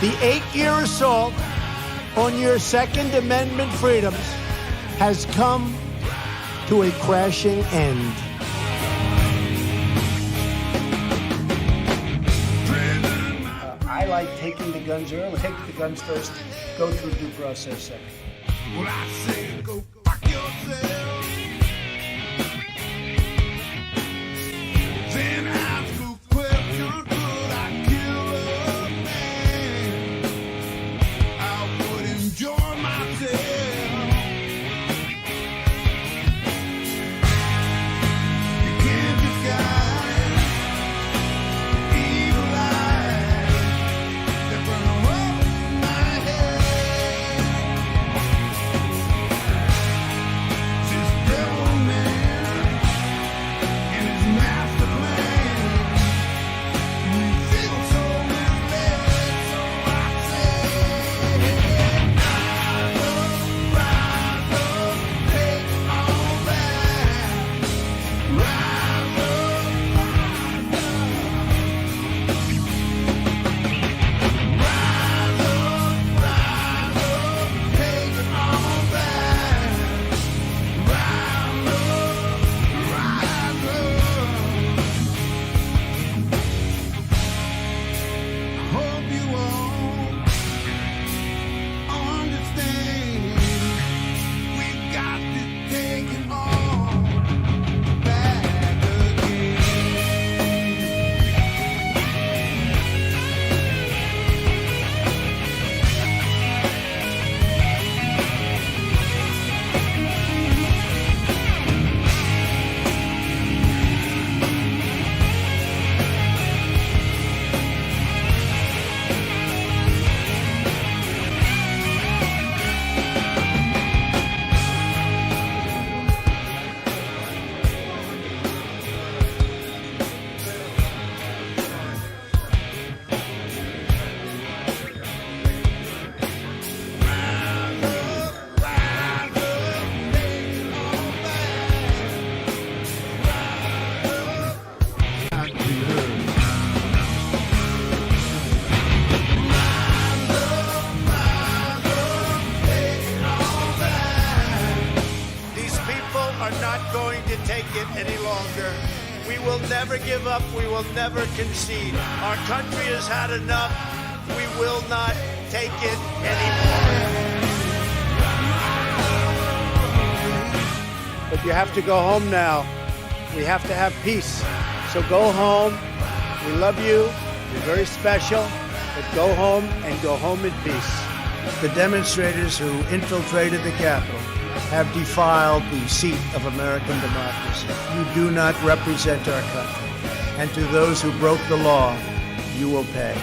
The 8-year assault on your Second Amendment freedoms has come to a crashing end. I like taking the guns early. Take the guns first, go through due process second. Well, I say go fuck yourself. Then ask a question, could I kill a man? I would enjoy myself. You can't disguise evil eyes that burn a hole in my head. This devil man and his master plan. We feel so misled, so I say, rise up, take all back. Rise up, take it all back. Rise up. Hope you all understand. We got to take it all back again. These people are not going to take it any longer. We will never give up. We will never concede. Our country has had enough. We will not take it anymore. But you have to go home now. We have to have peace. So go home. We love you. You're very special. But go home and go home in peace. The demonstrators who infiltrated the Capitol have defiled the seat of American democracy. You do not represent our country. And to those who broke the law, you will pay.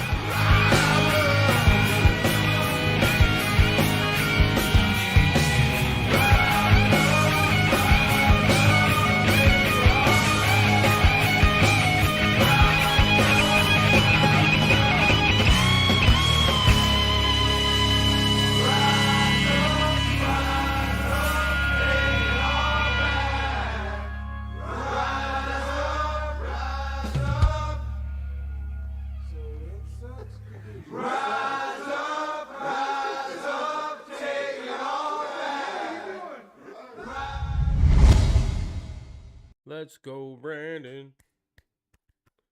Let's go, Brandon.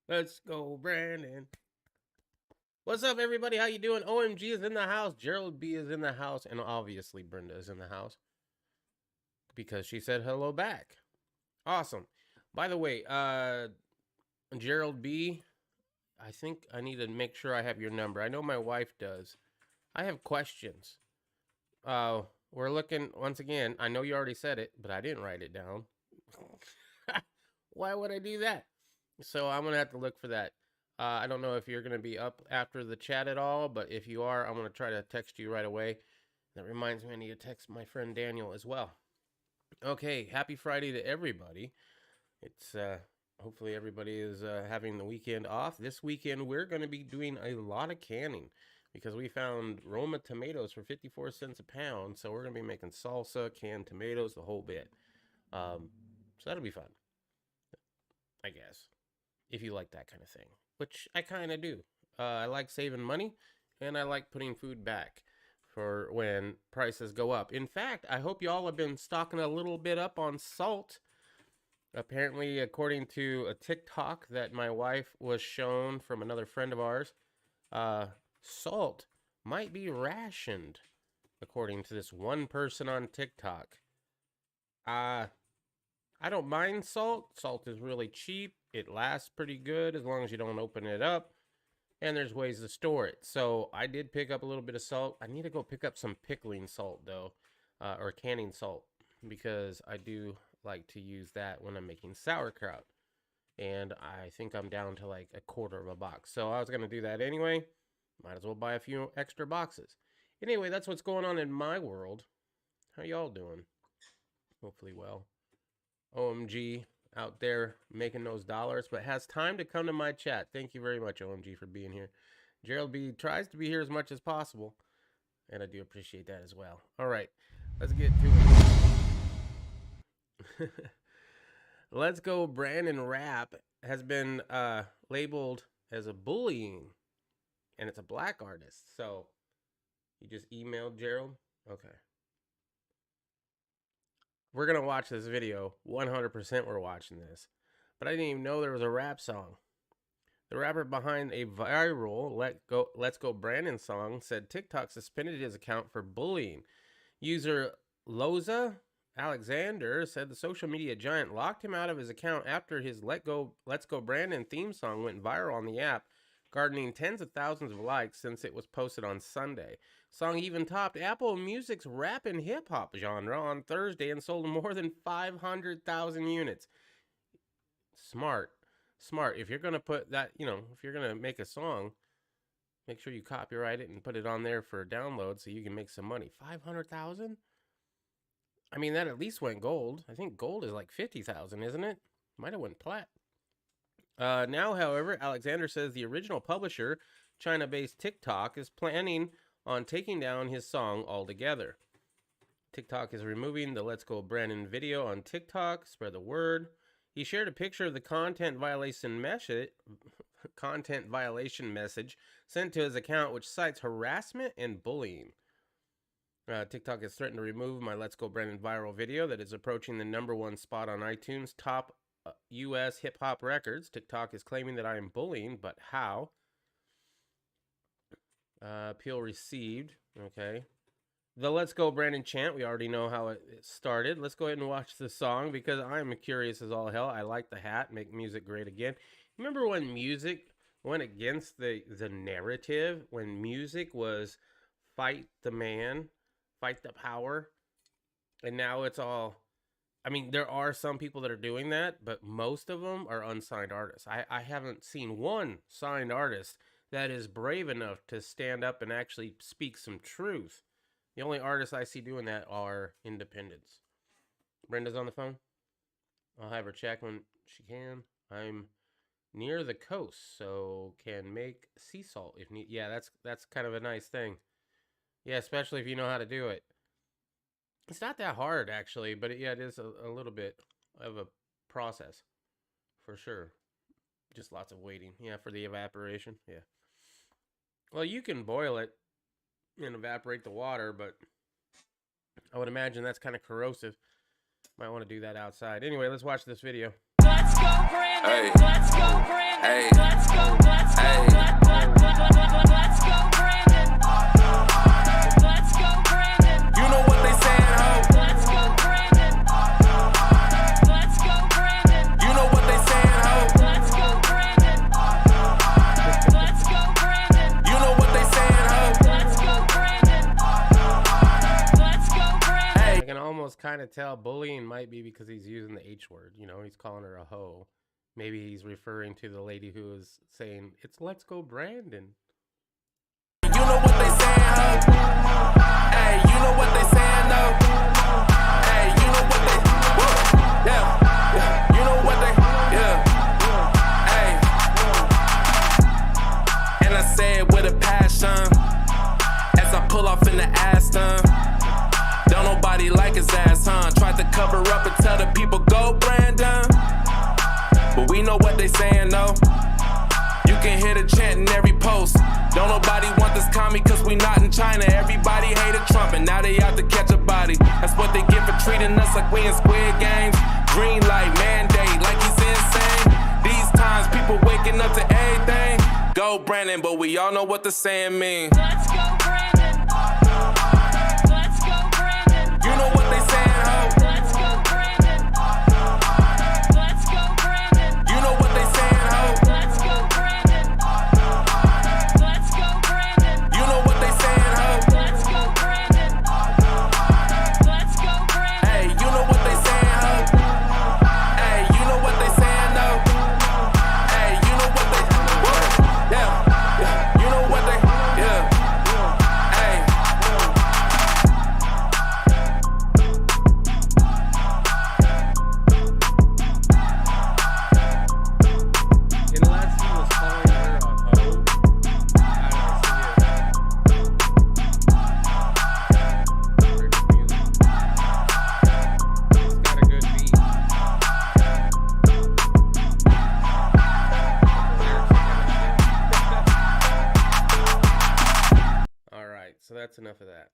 Let's go, Brandon. What's up, everybody? How you doing? OMG is in the house. Gerald B is in the house. And obviously, Brenda is in the house. Because she said hello back. Awesome. By the way, Gerald B, I think I need to make sure I have your number. I know my wife does. I have questions. We're looking, once again, I know you already said it, but I didn't write it down. Why would I do that? So I'm going to have to look for that. I don't know if you're going to be up after the chat at all, but if you are, I'm going to try to text you right away. That reminds me, I need to text my friend Daniel as well. Okay, happy Friday to everybody. It's hopefully everybody is having the weekend off. This weekend we're going to be doing a lot of canning because we found Roma tomatoes for 54 cents a pound. So we're going to be making salsa, canned tomatoes, the whole bit. So that'll be fun, I guess, if you like that kind of thing, which I kind of do. I like saving money, and I like putting food back for when prices go up. In fact, I hope y'all have been stocking a little bit up on salt. Apparently, according to a TikTok that my wife was shown from another friend of ours, salt might be rationed, according to this one person on TikTok. I don't mind salt. Salt is really cheap. It lasts pretty good as long as you don't open it up. And there's ways to store it. So I did pick up a little bit of salt. I need to go pick up some pickling salt, though, or canning salt, because I do like to use that when I'm making sauerkraut. And I think I'm down to like a quarter of a box. So I was going to do that anyway. Might as well buy a few extra boxes. Anyway, that's what's going on in my world. How y'all doing? Hopefully well. OMG out there making those dollars, but has time to come to my chat. Thank you very much, OMG, for being here. Gerald B tries to be here as much as possible, and I do appreciate that as well. All right, let's get to it. Let's Go Brandon Rap has been labeled as a bullying, and it's a black artist. So you just emailed Gerald? Okay. We're going to watch this video. 100% we're watching this. But I didn't even know there was a rap song. The rapper behind a viral Let's Go Brandon song said TikTok suspended his account for bullying. User Loza Alexander said the social media giant locked him out of his account after his Let's Go Brandon theme song went viral on the app, garnering tens of thousands of likes since it was posted on Sunday. Song even topped Apple Music's rap and hip-hop genre on Thursday and sold more than 500,000 units. Smart. If you're going to put that, if you're going to make a song, make sure you copyright it and put it on there for download so you can make some money. 500,000? I mean, that at least went gold. I think gold is like 50,000, isn't it? Might have went plat. Now, however, Alexander says the original publisher, China-based TikTok, is planning on taking down his song altogether. TikTok is removing the Let's Go Brandon video on TikTok. Spread the word. He shared a picture of the content violation message sent to his account, which cites harassment and bullying. TikTok has threatened to remove my Let's Go Brandon viral video that is approaching the #1 spot on iTunes top U.S. hip-hop records. TikTok is claiming that I am bullying, but how? Appeal received. Okay. The Let's Go Brandon chant, we already know how it started. Let's go ahead and watch the song because I'm curious as all hell. I like the hat. Make music great again. Remember when music went against the narrative? When music was fight the man, fight the power? And now it's all... I mean, there are some people that are doing that, but most of them are unsigned artists. I haven't seen one signed artist that is brave enough to stand up and actually speak some truth. The only artists I see doing that are independents. Brenda's on the phone. I'll have her check when she can. I'm near the coast, so can make sea salt if need. Yeah, that's kind of a nice thing. Yeah, especially if you know how to do it. It's not that hard, actually, but it is a little bit of a process, for sure. Just lots of waiting, yeah, for the evaporation, yeah. Well, you can boil it and evaporate the water, but I would imagine that's kind of corrosive. Might want to do that outside. Anyway, let's watch this video. Let's go, Brandon. Hey. Let's go, Brandon. Hey. Let's go, let's go, hey. Let's go, Brandon. Let's go, Brandon. You know what they saying, ho? Let's go, Brandon. Let's go, Brandon. You know what they saying, ho? Let's go, Brandon. Let's go, Brandon. You know what they saying, ho? Let's go, Brandon. Let's go, Brandon. Hey. I can almost kind of tell bullying might be because he's using the H word. You know, he's calling her a hoe. Maybe he's referring to the lady who is saying, it's Let's Go Brandon. You know what they saying, ho? Hey, you know what they saying, though? Hey, you know what they... Woo. Yeah. You know what they... Yeah. Hey. And I say it with a passion as I pull off in the Aston. Don't nobody like his ass, huh? Tried to cover up and tell the people, go Brandon. But we know what they saying, though. You can hear the chant in every post. Don't nobody want the commie cause we not in China. Everybody hated Trump and now they out to catch a body. That's what they get for treating us like we in Squid Games. Green light mandate like he's insane. These times people waking up to everything. Go Brandon, but we all know what the saying mean. Let's go Brandon. Let's go Brandon. You know what they saying, ho? Let's go Brandon. Let's go Brandon. You know what they saying, ho? Let's go Brandon. Let's go Brandon. You know what they saying, ho? Let's go Brandon. Let's go Brandon. Hey, you know what they saying, ho? Hey, you know what they saying, though? Hey, you know what they, yeah, yeah, you know what they, yeah, hey. Unless he was calling her a hoe. I don't see it. Pretty music. It's got a good beat. Alright, so that's enough of that.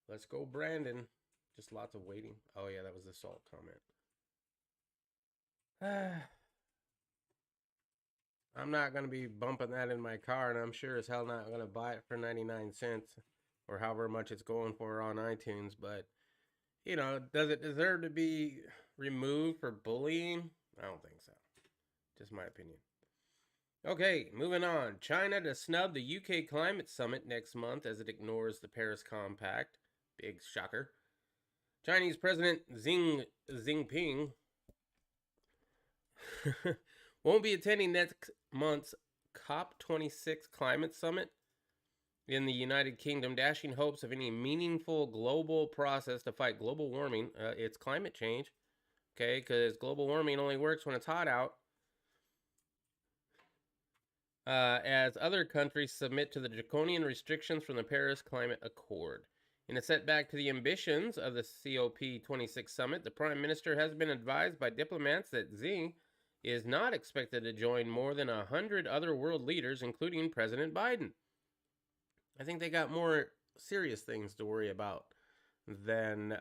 Let's go, Brandon. Just lots of waiting. Oh, yeah, that was the salt comment. I'm not going to be bumping that in my car, and I'm sure as hell not going to buy it for 99 cents or however much it's going for on iTunes. But, you know, does it deserve to be removed for bullying? I don't think so. Just my opinion. Okay, moving on. China to snub the UK climate summit next month as it ignores the Paris Compact. Big shocker. Chinese President Xi Jinping won't be attending next month's COP26 climate summit in the United Kingdom, dashing hopes of any meaningful global process to fight global warming. It's climate change, okay, because global warming only works when it's hot out. As other countries submit to the draconian restrictions from the Paris Climate Accord. In a setback to the ambitions of the COP26 summit, the Prime Minister has been advised by diplomats that Xi is not expected to join more than 100 other world leaders, including President Biden. I think they got more serious things to worry about than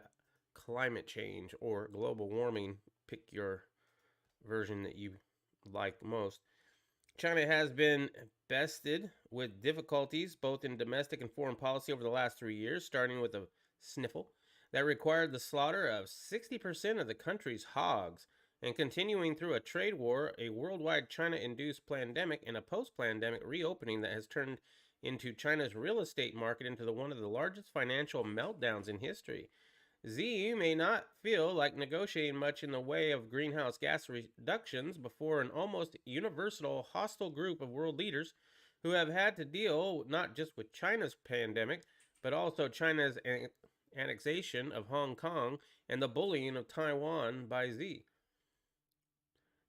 climate change or global warming. Pick your version that you like most. China has been bested with difficulties both in domestic and foreign policy over the last 3 years, starting with a sniffle that required the slaughter of 60% of the country's hogs, and continuing through a trade war, a worldwide China-induced pandemic, and a post-pandemic reopening that has turned into China's real estate market into one of the largest financial meltdowns in history. Xi may not feel like negotiating much in the way of greenhouse gas reductions before an almost universal hostile group of world leaders who have had to deal not just with China's pandemic, but also China's annexation of Hong Kong and the bullying of Taiwan by Xi.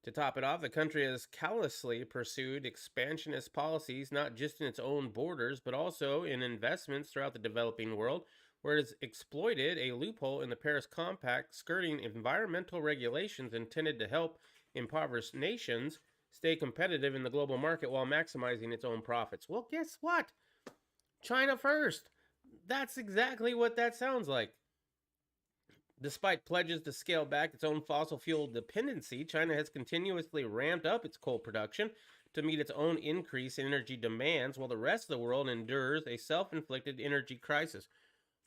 To top it off, the country has callously pursued expansionist policies not just in its own borders, but also in investments throughout the developing world, where it has exploited a loophole in the Paris Compact, skirting environmental regulations intended to help impoverished nations stay competitive in the global market while maximizing its own profits. Well, guess what? China first. That's exactly what that sounds like. Despite pledges to scale back its own fossil fuel dependency, China has continuously ramped up its coal production to meet its own increase in energy demands, while the rest of the world endures a self-inflicted energy crisis.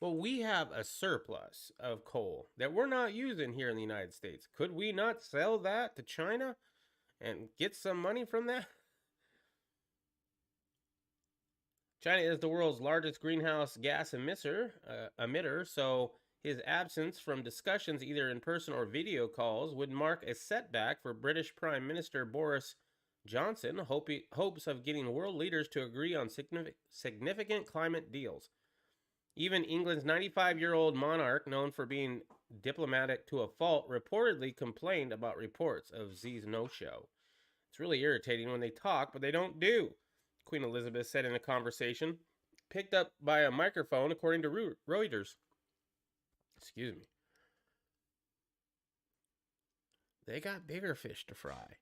Well, we have a surplus of coal that we're not using here in the United States. Could we not sell that to China and get some money from that? China is the world's largest greenhouse gas emitter, so his absence from discussions either in person or video calls would mark a setback for British Prime Minister Boris Johnson, hopes of getting world leaders to agree on significant climate deals. Even England's 95-year-old monarch, known for being diplomatic to a fault, reportedly complained about reports of Xi's no-show. It's really irritating when they talk, but they don't do, Queen Elizabeth said in a conversation picked up by a microphone, according to Reuters. Excuse me. They got bigger fish to fry.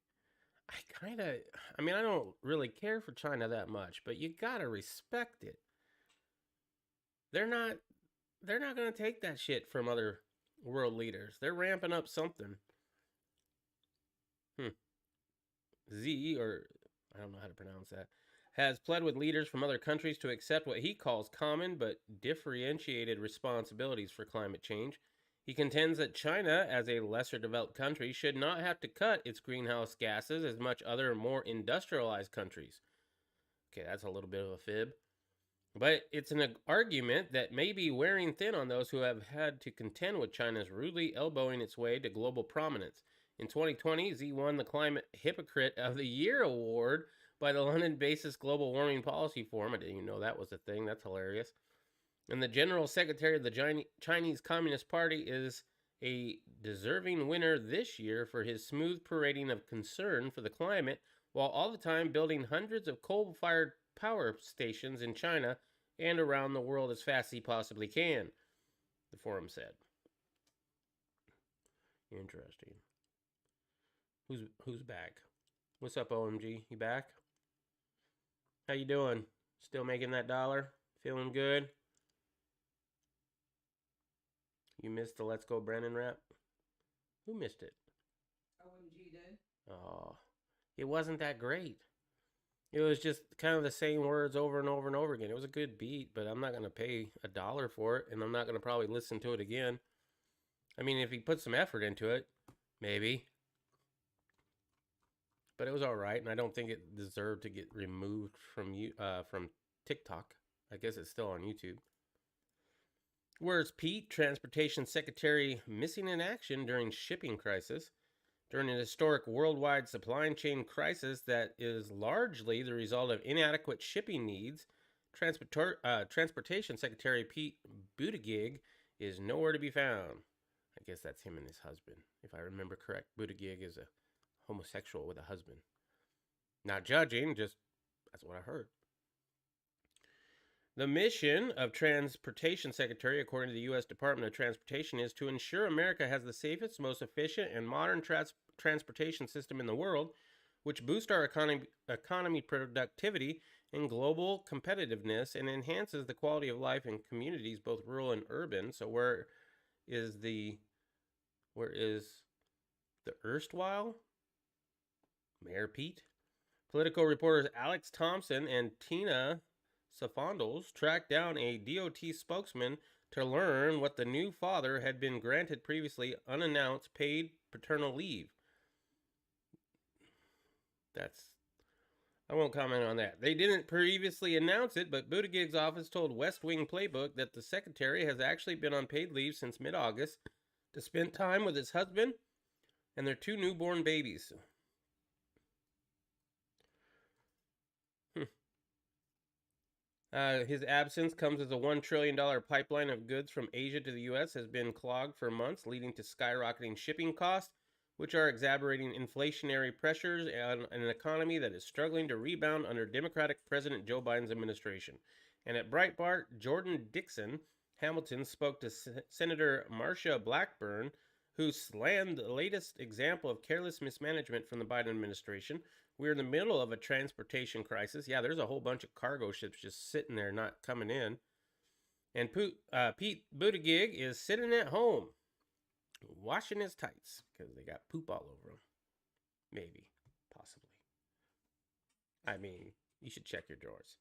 I mean, I don't really care for China that much, but you gotta respect it. They're not, they're not gonna take that shit from other world leaders. They're ramping up something. Hmm. Z, or I don't know how to pronounce that, has pled with leaders from other countries to accept what he calls common but differentiated responsibilities for climate change. He contends that China, as a lesser developed country, should not have to cut its greenhouse gases as much other more industrialized countries. Okay, that's a little bit of a fib. But it's an argument that may be wearing thin on those who have had to contend with China's rudely elbowing its way to global prominence. In 2020, Z won the Climate Hypocrite of the Year award by the London-based Global Warming Policy Forum. I didn't even know that was a thing. That's hilarious. And the General Secretary of the Chinese Communist Party is a deserving winner this year for his smooth parading of concern for the climate, while all the time building hundreds of coal-fired power stations in China and around the world as fast as he possibly can, the forum said. Interesting. Who's back? What's up, OMG? You back? How you doing? Still making that dollar? Feeling good? You missed the Let's Go Brandon rap? Who missed it? OMG did. Oh, it wasn't that great. It was just kind of the same words over and over and over again. It was a good beat, but I'm not going to pay $1 for it, and I'm not going to probably listen to it again. I mean, if he put some effort into it, maybe. But it was all right, and I don't think it deserved to get removed from TikTok. I guess it's still on YouTube. Where's Pete, Transportation Secretary, missing in action during shipping crisis? During an historic worldwide supply chain crisis that is largely the result of inadequate shipping needs, Transportation Secretary Pete Buttigieg is nowhere to be found. I guess that's him and his husband, if I remember correct. Buttigieg is a homosexual with a husband. Not judging, just that's what I heard. The mission of Transportation Secretary, according to the U.S. Department of Transportation, is to ensure America has the safest, most efficient, and modern transportation system in the world, which boosts our economy productivity and global competitiveness and enhances the quality of life in communities, both rural and urban. So where is the erstwhile Mayor Pete? Political reporters Alex Thompson and Tina Safondos tracked down a DOT spokesman to learn what the new father had been granted previously unannounced paid paternal leave. I won't comment on that. They didn't previously announce it, but Buttigieg's office told West Wing Playbook that the secretary has actually been on paid leave since mid-August to spend time with his husband and their 2 newborn babies. His absence comes as a $1 trillion pipeline of goods from Asia to the U.S. has been clogged for months, leading to skyrocketing shipping costs, which are exacerbating inflationary pressures on an economy that is struggling to rebound under Democratic President Joe Biden's administration. And at Breitbart, Jordan Dixon Hamilton spoke to Senator Marsha Blackburn, who slammed the latest example of careless mismanagement from the Biden administration. We're in the middle of a transportation crisis. Yeah, there's a whole bunch of cargo ships just sitting there not coming in. And Pete Buttigieg is sitting at home washing his tights because they got poop all over them. Maybe. Possibly. I mean, you should check your drawers.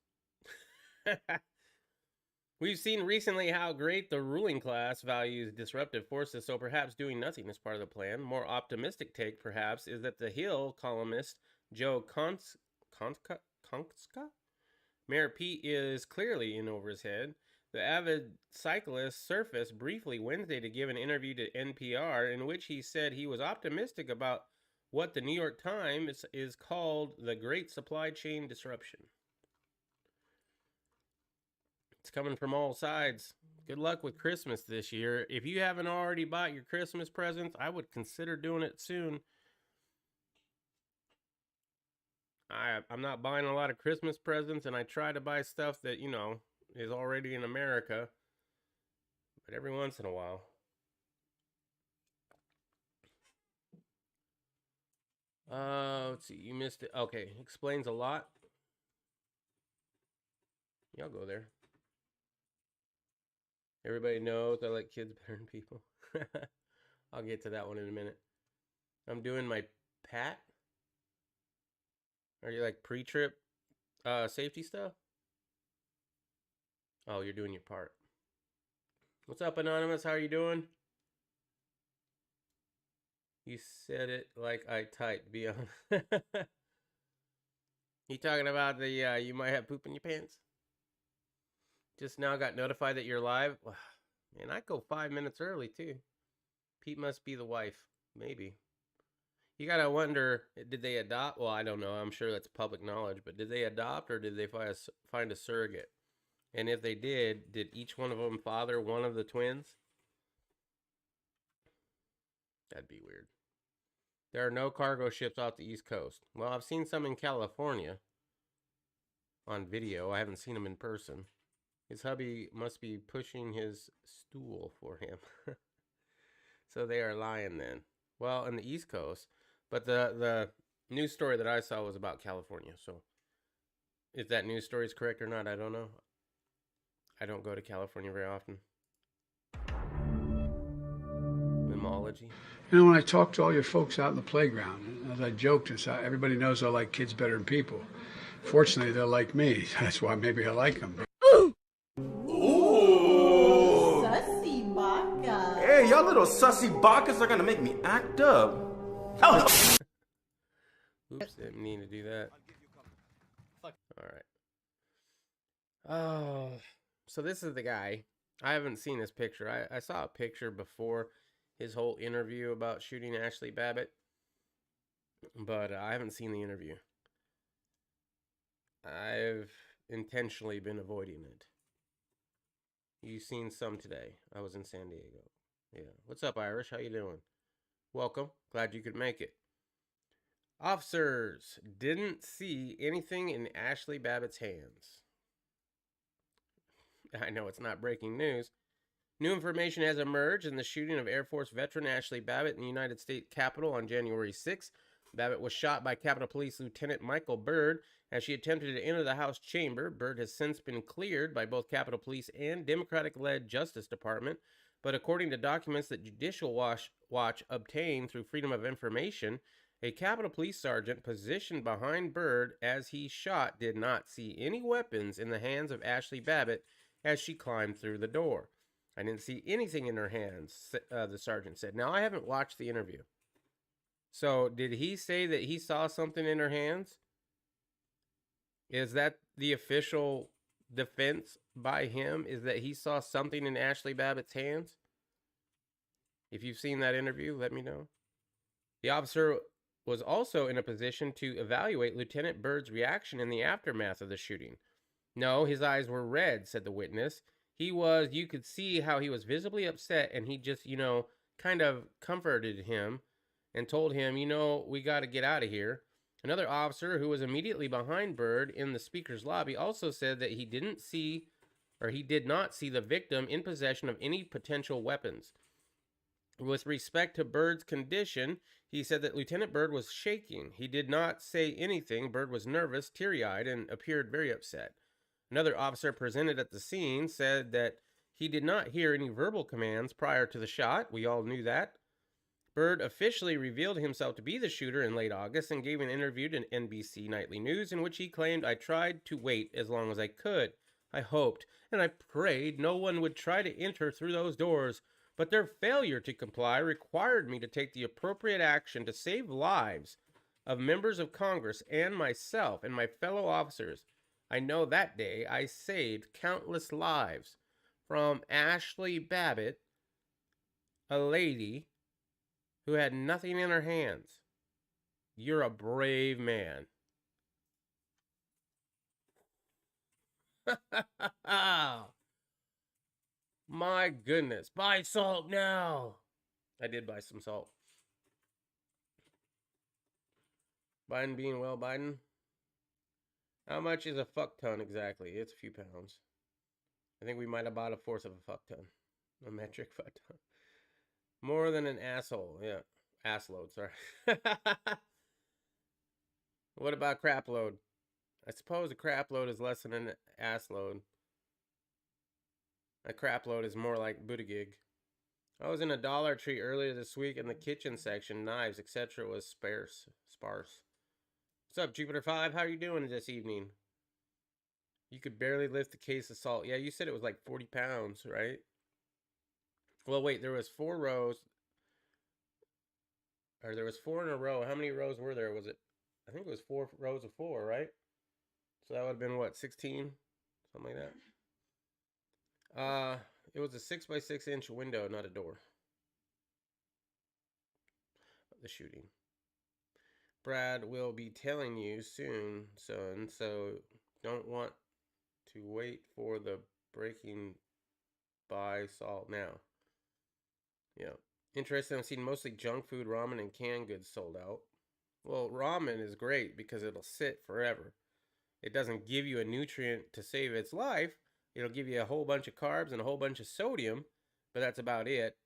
We've seen recently how great the ruling class values disruptive forces, so perhaps doing nothing is part of the plan. More optimistic take, perhaps, is that the Hill columnist Joe Konska? Mayor Pete is clearly in over his head. The avid cyclist surfaced briefly Wednesday to give an interview to NPR in which he said he was optimistic about what the New York Times is called the Great Supply Chain Disruption. It's coming from all sides. Good luck with Christmas this year. If you haven't already bought your Christmas presents, I would consider doing it soon. I'm not buying a lot of Christmas presents, and I try to buy stuff that, you know, is already in America. But every once in a while. Let's see. You missed it. Okay, explains a lot. Y'all go there. Everybody knows I like kids better than people. I'll get to that one in a minute. I'm doing my pat. Are you like pre-trip safety stuff? Oh, you're doing your part. What's up, Anonymous? How are you doing? You said it like I typed. Be honest. You talking about the you might have poop in your pants? Just now got notified that you're live. Man, I go 5 minutes early too. Pete must be the wife. Maybe. You gotta wonder, did they adopt? Well, I don't know. I'm sure that's public knowledge, but did they adopt or did they find a surrogate? And if they did each one of them father one of the twins? That'd be weird. There are no cargo ships off the East Coast. Well, I've seen some in California on video. I haven't seen them in person. His hubby must be pushing his stool for him. So they are lying then. Well, on the East Coast. But the news story that I saw was about California. So if that news story is correct or not, I don't know. I don't go to California very often. Memology. You know, when I talk to all your folks out in the playground, as I joked, everybody knows I like kids better than people. Fortunately, they're like me. That's why maybe I like them. Sussy baka. Hey, y'all little sussy bakas are gonna make me act up. Oh. Oops, didn't mean to do that. All right. Oh, so this is the guy. I haven't seen his picture. I saw a picture before his whole interview about shooting Ashley Babbitt, but I haven't seen the interview. I've intentionally been avoiding it. You've seen some today. I was in San Diego. Yeah. What's up, Irish? How you doing? Welcome. Glad you could make it. Officers didn't see anything in Ashley Babbitt's hands. I know it's not breaking news. New information has emerged in the shooting of Air Force veteran Ashley Babbitt in the United States Capitol on January 6th. Babbitt was shot by Capitol Police Lieutenant Michael Byrd as she attempted to enter the House chamber. Byrd has since been cleared by both Capitol Police and Democratic-led Justice Department, but according to documents that Judicial Watch obtained through Freedom of Information, a Capitol Police sergeant positioned behind Byrd as he shot did not see any weapons in the hands of Ashley Babbitt as she climbed through the door. I didn't see anything in her hands, the sergeant said. Now, I haven't watched the interview. So, did he say that he saw something in her hands? Is that the official defense by him? Is that he saw something in Ashley Babbitt's hands? If you've seen that interview, let me know. The officer was also in a position to evaluate Lieutenant Byrd's reaction in the aftermath of the shooting. No, his eyes were red, said the witness. You could see how he was visibly upset, and he just, kind of comforted him and told him, we got to get out of here. Another officer who was immediately behind Byrd in the speaker's lobby also said that he did not see the victim in possession of any potential weapons. With respect to Byrd's condition, he said that Lieutenant Byrd was shaking. He did not say anything. Byrd was nervous, teary-eyed, and appeared very upset. Another officer presented at the scene said that he did not hear any verbal commands prior to the shot. We all knew that. Byrd officially revealed himself to be the shooter in late August and gave an interview to NBC Nightly News in which he claimed, "I tried to wait as long as I could. I hoped and I prayed no one would try to enter through those doors, but their failure to comply required me to take the appropriate action to save lives of members of Congress and myself and my fellow officers. I know that day I saved countless lives." From Ashley Babbitt, a lady who had nothing in her hands. You're a brave man. My goodness. Buy salt now. I did buy some salt. Biden being well, Biden. How much is a fuck ton exactly? It's a few pounds. I think we might have bought a fourth of a fuck ton. A metric fuck ton. More than an asshole. Yeah. Ass load, sorry. What about crap load? I suppose a crap load is less than an ass load. A crap load is more like booty gig. I was in a Dollar Tree earlier this week, and the kitchen section, knives, etc., was sparse. What's up, Jupiter 5? How are you doing this evening? You could barely lift a case of salt. Yeah, you said it was like 40 pounds, right? Well, wait, there was 4 rows. Or there was 4 in a row. How many rows were there? Was it? I think it was 4 rows of 4, right? So that would have been what, 16? Something like that. It was a 6x6 inch window, not a door. The shooting. Brad will be telling you soon, son, so don't want to wait for the breaking by salt now. Yeah. Interesting, I've seen mostly junk food, ramen, and canned goods sold out. Well, ramen is great because it'll sit forever. It doesn't give you a nutrient to save its life. It'll give you a whole bunch of carbs and a whole bunch of sodium, but that's about it.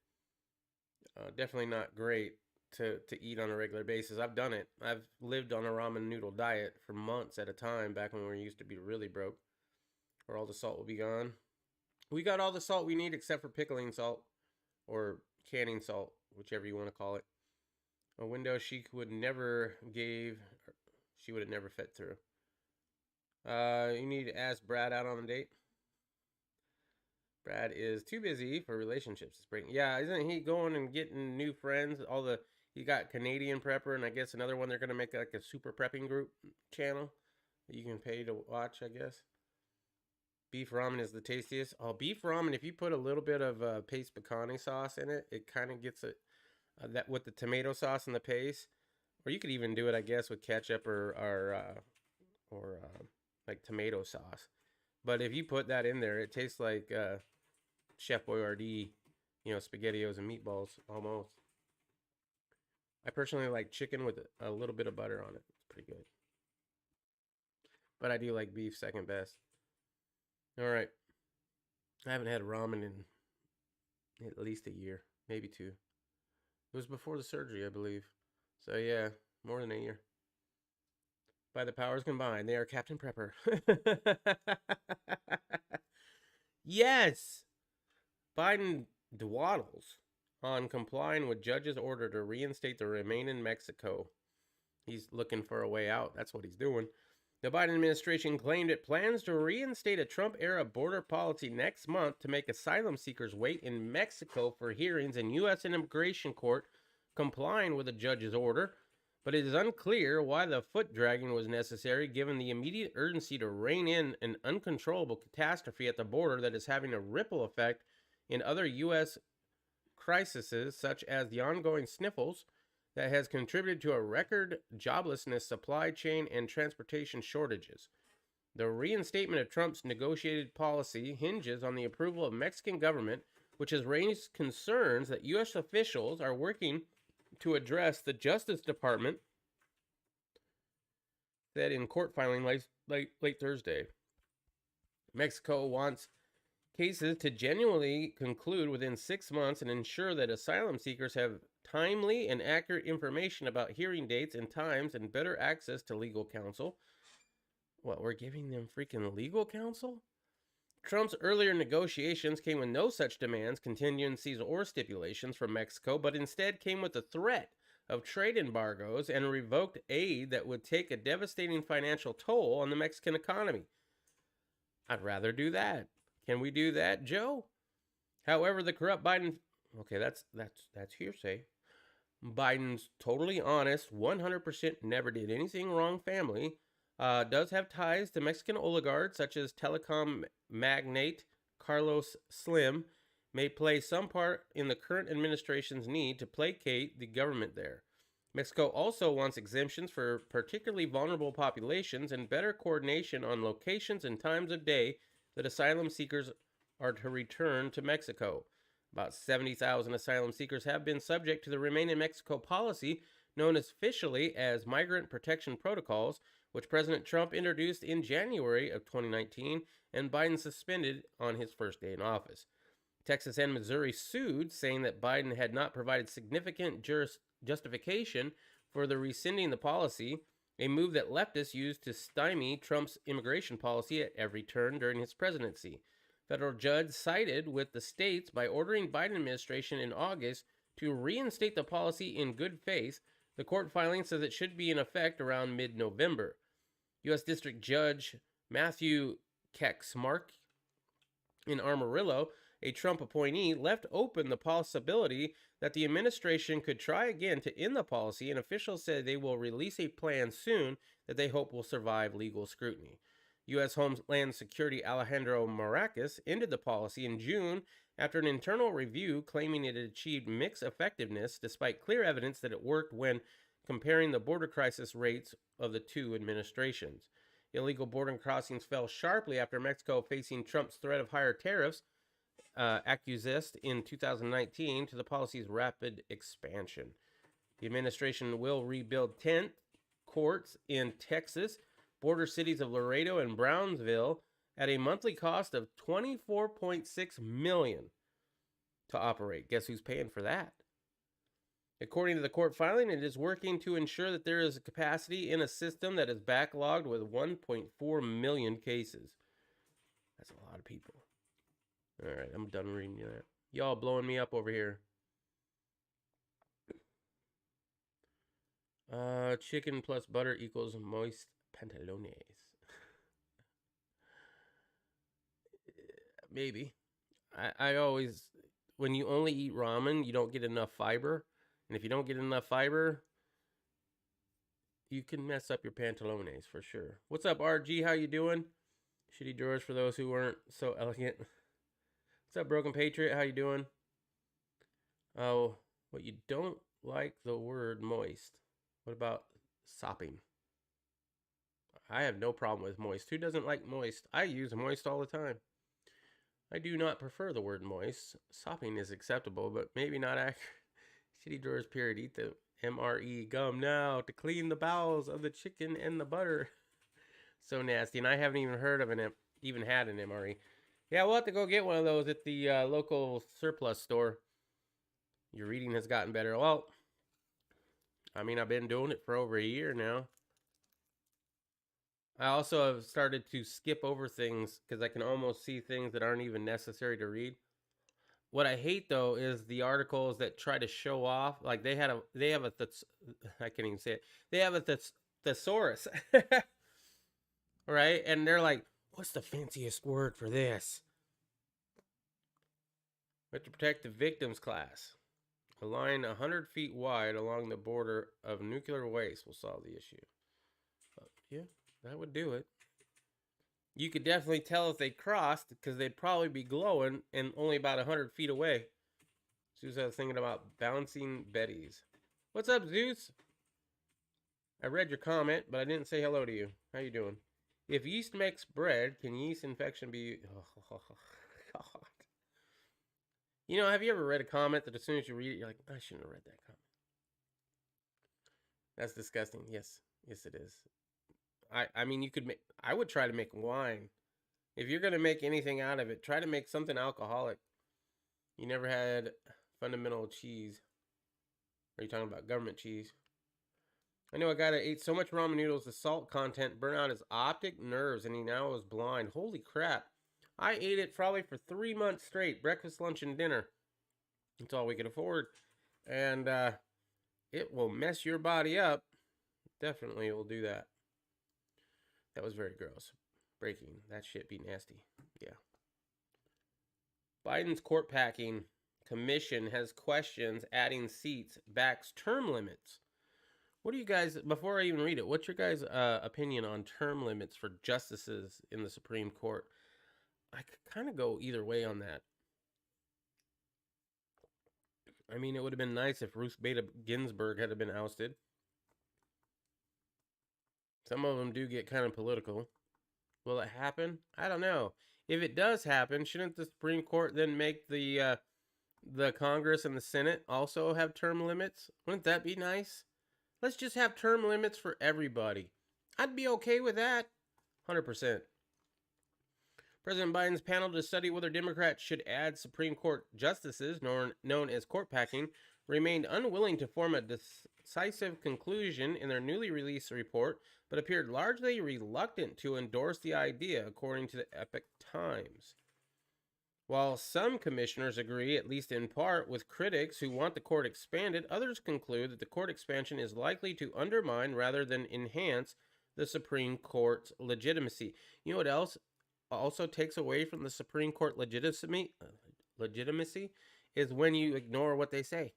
Definitely not great to eat on a regular basis. I've done it. I've lived on a ramen noodle diet for months at a time back when we used to be really broke, where all the salt will be gone. We got all the salt we need except for pickling salt or canning salt, whichever you want to call it. A window she would have never fit through. You need to ask Brad out on a date. Brad is too busy for relationships this break. Yeah, isn't he going and getting new friends? He got Canadian Prepper, and I guess another one they're gonna make like a super prepping group channel that you can pay to watch, I guess. Beef ramen is the tastiest. Oh, beef ramen, if you put a little bit of paste pecani sauce in it, it kind of gets that with the tomato sauce and the paste. Or you could even do it, I guess, with ketchup or like tomato sauce. But if you put that in there, it tastes like Chef Boyardee, SpaghettiOs and meatballs almost. I personally like chicken with a little bit of butter on it. It's pretty good. But I do like beef second best. All right. I haven't had ramen in at least a year, maybe 2. It was before the surgery, I believe. So yeah, more than a year. By the powers combined, they are Captain Prepper. Yes! Biden dwaddles on complying with judge's order to reinstate the Remain in Mexico. He's looking for a way out. That's what he's doing. The Biden administration claimed it plans to reinstate a Trump-era border policy next month to make asylum seekers wait in Mexico for hearings in U.S. Immigration Court, complying with the judge's order. But it is unclear why the foot dragging was necessary given the immediate urgency to rein in an uncontrollable catastrophe at the border that is having a ripple effect in other U.S. crises, such as the ongoing sniffles that has contributed to a record joblessness, supply chain, and transportation shortages. The reinstatement of Trump's negotiated policy hinges on the approval of Mexican government, which has raised concerns that U.S. officials are working to address the Justice Department said in court filing late Thursday. Mexico wants cases to genuinely conclude within 6 months and ensure that asylum seekers have timely and accurate information about hearing dates and times and better access to legal counsel. What, we're giving them freaking legal counsel? Trump's earlier negotiations came with no such demands, contingencies, or stipulations from Mexico, but instead came with the threat of trade embargoes and revoked aid that would take a devastating financial toll on the Mexican economy. I'd rather do that. Can we do that, Joe? However, the corrupt Biden... Okay, that's hearsay. Biden's totally honest, 100% never did anything wrong family does have ties to Mexican oligarchs such as telecom magnate Carlos Slim, may play some part in the current administration's need to placate the government there. Mexico also wants exemptions for particularly vulnerable populations and better coordination on locations and times of day that asylum seekers are to return to Mexico. About 70,000 asylum seekers have been subject to the Remain in Mexico policy, known officially as Migrant Protection Protocols, which President Trump introduced in January of 2019 and Biden suspended on his first day in office. Texas and Missouri sued, saying that Biden had not provided significant justification for the rescinding the policy, a move that leftists used to stymie Trump's immigration policy at every turn during his presidency. Federal judge sided with the states by ordering Biden administration in August to reinstate the policy in good faith. The court filing says it should be in effect around mid-November. U.S. District Judge Matthew Kacsmaryk in Amarillo, a Trump appointee, left open the possibility that the administration could try again to end the policy, and officials said they will release a plan soon that they hope will survive legal scrutiny. U.S. Homeland Security Alejandro Mayorkas ended the policy in June after an internal review claiming it had achieved mixed effectiveness despite clear evidence that it worked when comparing the border crisis rates of the two administrations. Illegal border crossings fell sharply after Mexico, facing Trump's threat of higher tariffs, acquiesced in 2019 to the policy's rapid expansion. The administration will rebuild 10 courts in Texas, border cities of Laredo and Brownsville, at a monthly cost of $24.6 million to operate. Guess who's paying for that? According to the court filing, it is working to ensure that there is a capacity in a system that is backlogged with 1.4 million cases. That's a lot of people. All right, I'm done reading that. Y'all blowing me up over here. Chicken plus butter equals moist pantalones. Maybe. I always, when you only eat ramen, you don't get enough fiber. And if you don't get enough fiber, you can mess up your pantalones for sure. What's up, RG? How you doing? Shitty drawers for those who weren't so elegant. What's up, Broken Patriot? How you doing? Oh, but you don't like the word moist. What about sopping? I have no problem with moist. Who doesn't like moist? I use moist all the time. I do not prefer the word moist. Sopping is acceptable, but maybe not accurate. Shitty drawers, period. Eat the MRE gum now to clean the bowels of the chicken and the butter. So nasty. And I haven't even heard of even had an MRE. Yeah, we'll have to go get one of those at the local surplus store. Your reading has gotten better. Well, I mean, I've been doing it for over a year now. I also have started to skip over things because I can almost see things that aren't even necessary to read. What I hate though is the articles that try to show off, like they have a I can't even say it. They have a thesaurus, right? And they're like, "What's the fanciest word for this?" We have to protect the victims class. A line 100 feet wide along the border of nuclear waste will solve the issue. Yeah, that would do it. You could definitely tell if they crossed because they'd probably be glowing and only about 100 feet away. Zeus, I was thinking about bouncing Betties. What's up, Zeus? I read your comment, but I didn't say hello to you. How you doing? If yeast makes bread, can yeast infection be... Oh, God. You know, have you ever read a comment that as soon as you read it, you're like, I shouldn't have read that comment? That's disgusting. Yes. Yes, it is. I mean, you could make... I would try to make wine. If you're going to make anything out of it, try to make something alcoholic. You never had fundamental cheese. Are you talking about government cheese? I know a guy that ate so much ramen noodles, the salt content burned out his optic nerves, and he now is blind. Holy crap. I ate it probably for 3 months straight. Breakfast, lunch, and dinner. That's all we could afford. And it will mess your body up. Definitely will do that. That was very gross. Breaking. That shit be nasty. Yeah. Biden's court packing commission has questions adding seats, backs term limits. What do you guys, before I even read it, what's your guys' opinion on term limits for justices in the Supreme Court? I could kind of go either way on that. I mean, it would have been nice if Ruth Bader Ginsburg had been ousted. Some of them do get kind of political. Will it happen? I don't know. If it does happen, shouldn't the Supreme Court then make the Congress and the Senate also have term limits? Wouldn't that be nice? Let's just have term limits for everybody. I'd be okay with that. 100%. President Biden's panel to study whether Democrats should add Supreme Court justices, known as court packing, remained unwilling to form a decisive conclusion in their newly released report, but appeared largely reluctant to endorse the idea, according to the Epoch Times. While some commissioners agree, at least in part, with critics who want the court expanded, others conclude that the court expansion is likely to undermine rather than enhance the Supreme Court's legitimacy. You know what else also takes away from the Supreme Court legitimacy is when you ignore what they say.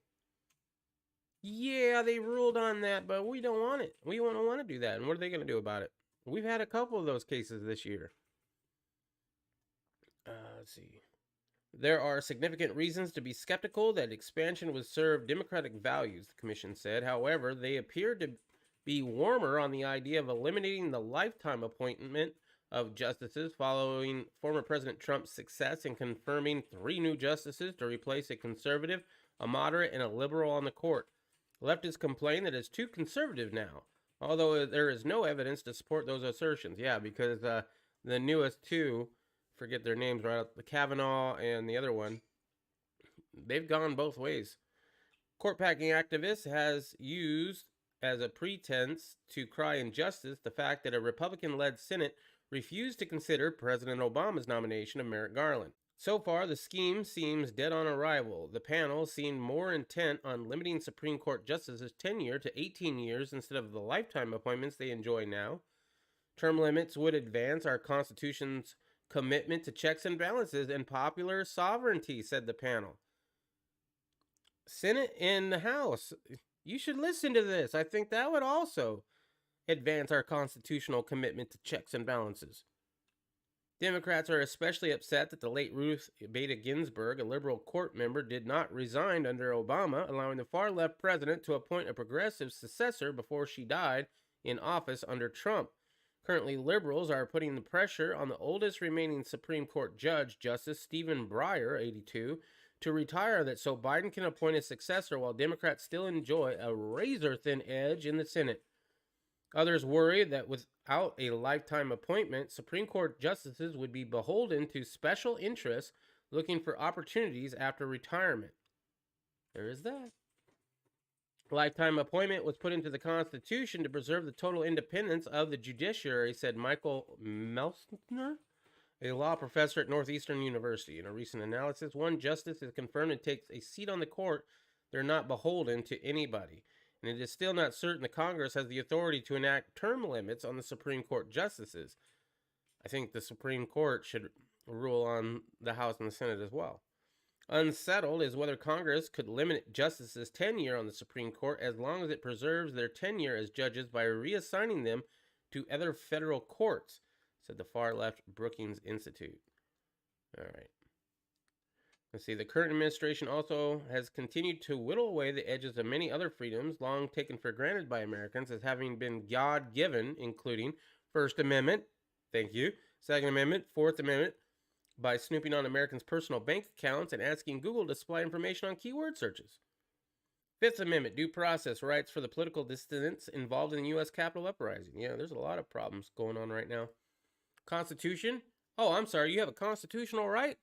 Yeah, they ruled on that, but we don't want it. We don't want to do that. And what are they going to do about it? We've had a couple of those cases this year. Let's see. There are significant reasons to be skeptical that expansion would serve democratic values, the commission said. However, they appear to be warmer on the idea of eliminating the lifetime appointment of justices following former President Trump's success in confirming 3 new justices to replace a conservative, a moderate, and a liberal on the court. Leftists complain that it's too conservative now, although there is no evidence to support those assertions. Yeah, because the newest 2, forget their names right up, the Kavanaugh and the other one, they've gone both ways. Court packing activists has used as a pretense to cry injustice the fact that a Republican-led Senate refused to consider President Obama's nomination of Merrick Garland. So far, the scheme seems dead on arrival. The panel seemed more intent on limiting Supreme Court justices' tenure to 18 years instead of the lifetime appointments they enjoy now. Term limits would advance our Constitution's commitment to checks and balances and popular sovereignty, said the panel. Senate and the House, you should listen to this. I think that would also advance our constitutional commitment to checks and balances. Democrats are especially upset that the late Ruth Bader Ginsburg, a liberal court member, did not resign under Obama, allowing the far-left president to appoint a progressive successor before she died in office under Trump. Currently, liberals are putting the pressure on the oldest remaining Supreme Court judge, Justice Stephen Breyer, 82, to retire so Biden can appoint a successor while Democrats still enjoy a razor-thin edge in the Senate. Others worry that without a lifetime appointment, Supreme Court justices would be beholden to special interests looking for opportunities after retirement. There is that. Lifetime appointment was put into the Constitution to preserve the total independence of the judiciary, said Michael Melsner, a law professor at Northeastern University. In a recent analysis, one justice is confirmed and takes a seat on the court. They're not beholden to anybody. And it is still not certain the Congress has the authority to enact term limits on the Supreme Court justices. I think the Supreme Court should rule on the House and the Senate as well. Unsettled is whether Congress could limit justices' tenure on the Supreme Court as long as it preserves their tenure as judges by reassigning them to other federal courts, said the far-left Brookings Institute. All right. Let's see. The current administration also has continued to whittle away the edges of many other freedoms long taken for granted by Americans as having been God-given, including First Amendment, thank you, Second Amendment, Fourth Amendment, by snooping on Americans' personal bank accounts and asking Google to supply information on keyword searches. Fifth Amendment, due process rights for the political dissidents involved in the U.S. Capitol uprising. Yeah, there's a lot of problems going on right now. Constitution? Oh, I'm sorry, you have a constitutional right?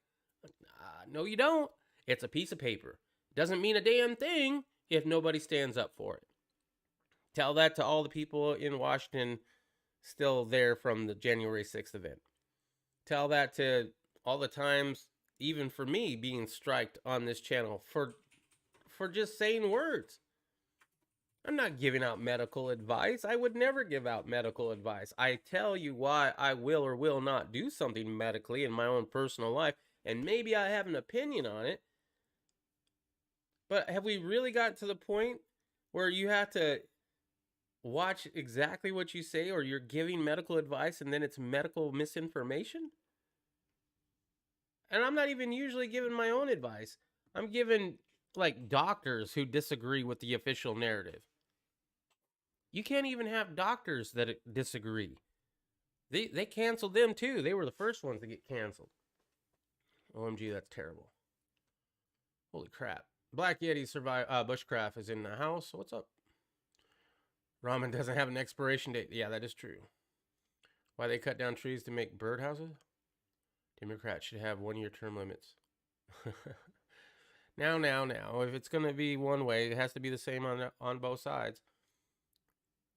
No, you don't. It's a piece of paper. Doesn't mean a damn thing if nobody stands up for it. Tell that to all the people in Washington still there from the January 6th event. Tell that to all the times, even for me, being striked on this channel for just saying words. I'm not giving out medical advice. I would never give out medical advice. I tell you why I will or will not do something medically in my own personal life, and maybe I have an opinion on it. But have we really got to the point where you have to watch exactly what you say, or you're giving medical advice and then it's medical misinformation? And I'm not even usually giving my own advice. I'm giving, like, doctors who disagree with the official narrative. You can't even have doctors that disagree. They canceled them too. They were the first ones to get canceled. OMG, that's terrible. Holy crap. Black Yeti Bushcraft is in the house. What's up? Ramen doesn't have an expiration date. Yeah, that is true. Why they cut down trees to make birdhouses? Democrats should have 1-year term limits. Now. If it's gonna be one way, it has to be the same on both sides.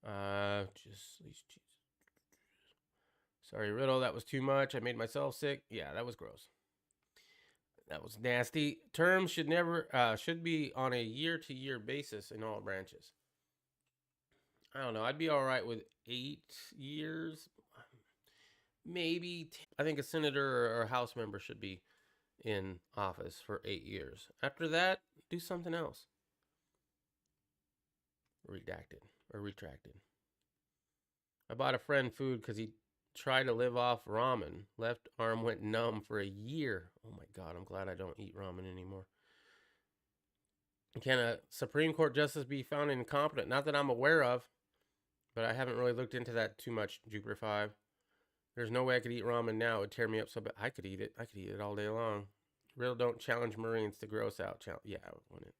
Just sorry, Riddle. That was too much. I made myself sick. Yeah, that was gross. That was nasty. Terms should be on a year-to-year basis in all branches. I don't know. I'd be all right with 8 years, maybe. I think a senator or a House member should be in office for 8 years. After that, do something else. Redacted or retracted. I bought a friend food because he tried to live off ramen. Left arm went numb for a year. Oh my God, I'm glad I don't eat ramen anymore. Can a Supreme Court justice be found incompetent? Not that I'm aware of, but I haven't really looked into that too much, Jupiter 5. There's no way I could eat ramen now. It would tear me up so bad. I could eat it. I could eat it all day long. Real don't challenge Marines to gross out. Yeah, I wouldn't.